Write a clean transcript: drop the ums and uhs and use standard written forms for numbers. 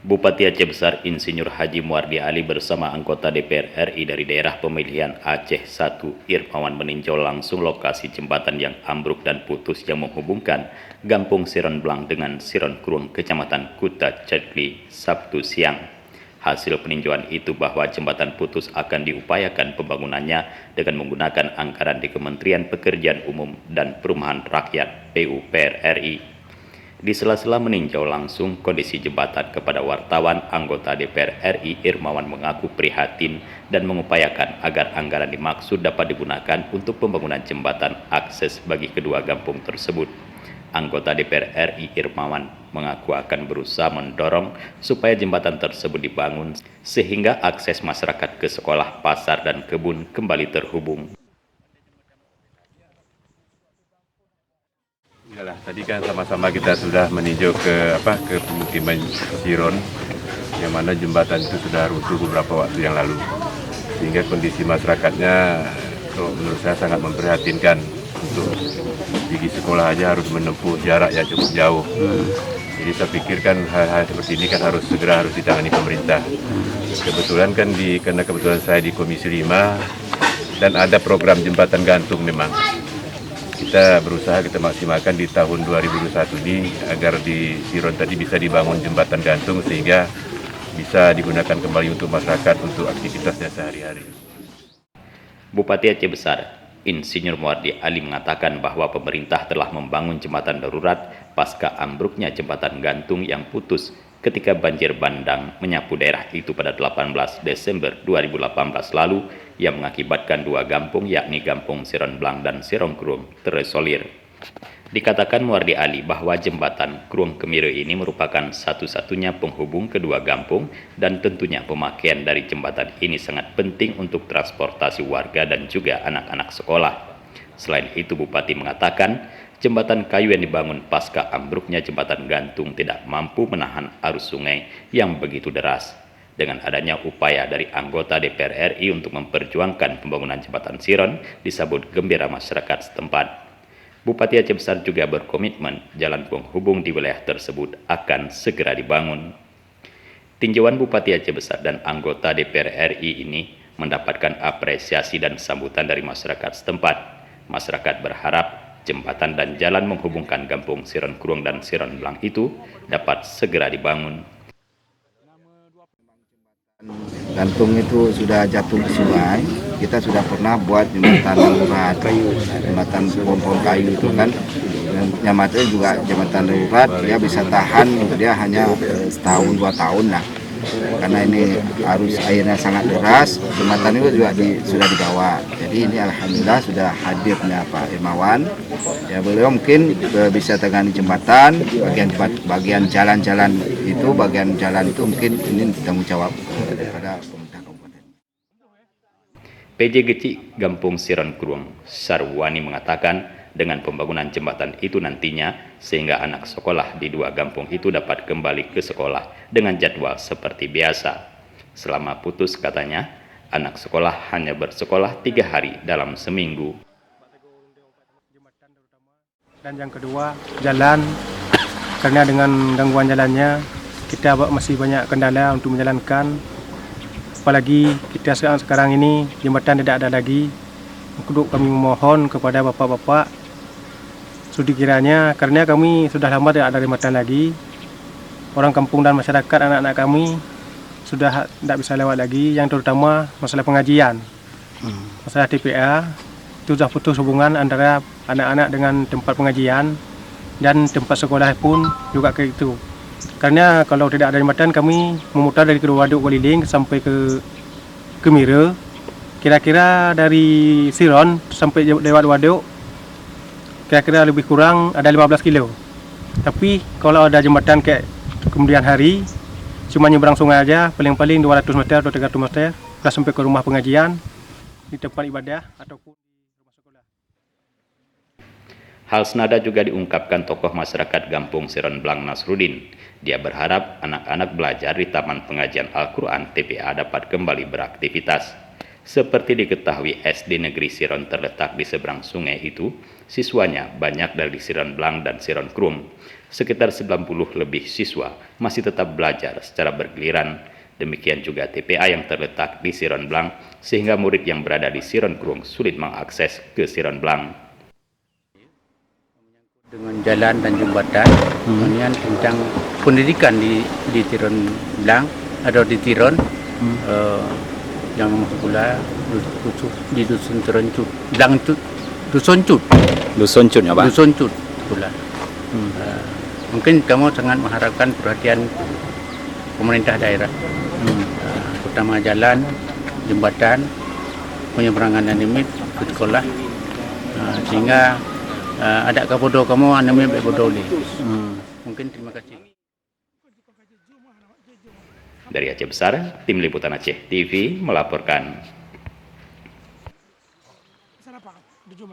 Bupati Aceh Besar Insinyur Haji Muardi Ali bersama anggota DPR RI dari daerah pemilihan Aceh 1 Irmawan meninjau langsung lokasi jembatan yang ambruk dan putus yang menghubungkan Gampung Siron Blang dengan Siron Krueng, Kecamatan Kuta Cedli, Sabtu siang. Hasil peninjauan itu bahwa jembatan putus akan diupayakan pembangunannya dengan menggunakan anggaran di Kementerian Pekerjaan Umum dan Perumahan Rakyat PUPR RI. Di sela-sela meninjau langsung kondisi jembatan kepada wartawan, anggota DPR RI Irmawan mengaku prihatin dan mengupayakan agar anggaran dimaksud dapat digunakan untuk pembangunan jembatan akses bagi kedua kampung tersebut. Anggota DPR RI Irmawan mengaku akan berusaha mendorong supaya jembatan tersebut dibangun sehingga akses masyarakat ke sekolah, pasar, dan kebun kembali terhubung. Yalah, tadi kan sama-sama kita sudah meninjau ke pemukiman Siron, yang mana jembatan itu sudah runtuh beberapa waktu yang lalu, sehingga kondisi masyarakatnya kalau menurut saya sangat memprihatinkan. Untuk pergi sekolah aja harus menempuh jarak yang cukup jauh. Jadi saya pikir kan hal-hal seperti ini kan harus ditangani pemerintah. Kebetulan kan karena kebetulan saya di Komisi 5 dan ada program jembatan gantung memang. Kita berusaha kita maksimalkan di tahun 2021 ini agar di Siron tadi bisa dibangun jembatan gantung sehingga bisa digunakan kembali untuk masyarakat untuk aktivitasnya sehari-hari. Bupati Aceh Besar Insinyur Muardi Ali mengatakan bahwa pemerintah telah membangun jembatan darurat pasca ambruknya jembatan gantung yang putus ketika banjir bandang menyapu daerah itu pada 18 Desember 2018 lalu yang mengakibatkan dua kampung yakni Gampung Siron Blang dan Siron Krueng terisolir. Dikatakan Muardi Ali bahwa jembatan Krueng Kemire ini merupakan satu-satunya penghubung kedua kampung dan tentunya pemakaian dari jembatan ini sangat penting untuk transportasi warga dan juga anak-anak sekolah. Selain itu Bupati mengatakan jembatan kayu yang dibangun pasca ambruknya jembatan gantung tidak mampu menahan arus sungai yang begitu deras. Dengan adanya upaya dari anggota DPR RI untuk memperjuangkan pembangunan jembatan Siron disambut gembira masyarakat setempat. Bupati Aceh Besar juga berkomitmen jalan penghubung di wilayah tersebut akan segera dibangun. Tinjauan Bupati Aceh Besar dan anggota DPR RI ini mendapatkan apresiasi dan sambutan dari masyarakat setempat. Masyarakat berharap jembatan dan jalan menghubungkan Gampung Siron Krueng dan Siron Blang itu dapat segera dibangun. Gantung itu sudah jatuh ke sungai. Kita sudah pernah buat jembatan darurat, jembatan pohon kayu itu kan. Jembatan juga jembatan darurat, dia bisa tahan, dia hanya setahun 2 tahun lah. Karena ini arus airnya sangat deras, jembatan itu juga sudah dibawa. Jadi ini alhamdulillah sudah hadirnya Pak Irmawan. Ya beliau mungkin bisa tangani jembatan, bagian jalan-jalan itu mungkin ini tanggung jawab daripada pemerintah kabupaten. PJ Geci Gampung Siron Krueng Sarwani mengatakan dengan pembangunan jembatan itu nantinya sehingga anak sekolah di dua kampung itu dapat kembali ke sekolah dengan jadwal seperti biasa. Selama putus katanya, anak sekolah hanya bersekolah 3 hari dalam seminggu. Dan yang kedua, jalan, karena dengan gangguan jalannya kita masih banyak kendala untuk menjalankan. Apalagi kita sekarang ini jembatan tidak ada lagi. Untuk kami memohon kepada bapak-bapak sudi kiranya karena kami sudah lama tidak ada jembatan lagi. Orang kampung dan masyarakat anak-anak kami sudah tidak bisa lewat lagi, yang terutama masalah pengajian. Masalah TPA itu sudah putus hubungan antara anak-anak dengan tempat pengajian dan tempat sekolah pun juga kayak itu. Karena kalau tidak ada jembatan kami memutar dari kedua waduk Guliling sampai ke Kemire. Kira-kira dari Siron sampai lewat waduk kira-kira lebih kurang ada 15 kilo. Tapi kalau ada jembatan kayak kemudian hari cuma nyebrang sungai aja paling-paling 200 meter atau 300 meter sudah sampai ke rumah pengajian, di tempat ibadah ataupun di rumah sekolah. Hal senada juga diungkapkan tokoh masyarakat Gampung Siron Blang Nasruddin. Dia berharap anak-anak belajar di Taman Pengajian Al-Quran TPA dapat kembali beraktivitas. Seperti diketahui, SD Negeri Siron terletak di seberang sungai itu, siswanya banyak dari Siron Blang dan Siron Krum. Sekitar 90 lebih siswa masih tetap belajar secara bergiliran. Demikian juga TPA yang terletak di Siron Blang, sehingga murid yang berada di Siron Krum sulit mengakses ke Siron Blang. Dengan jalan dan jembatan, kemudian tentang pendidikan di Tiron Blang atau di Tiron, yang pula di dusun Tiron Cut, Blang Cut, dusun Cut, Dusun Cut ya Pak? dusun Cut pula. Mungkin kamu sangat mengharapkan perhatian pemerintah daerah, terutama jalan, jembatan, penyeberangan limit ke sekolah, sehingga ada kabodo kamu anime bodoh ni. Mungkin terima kasih. Dari Aceh Besar, Tim Liputan Aceh TV melaporkan.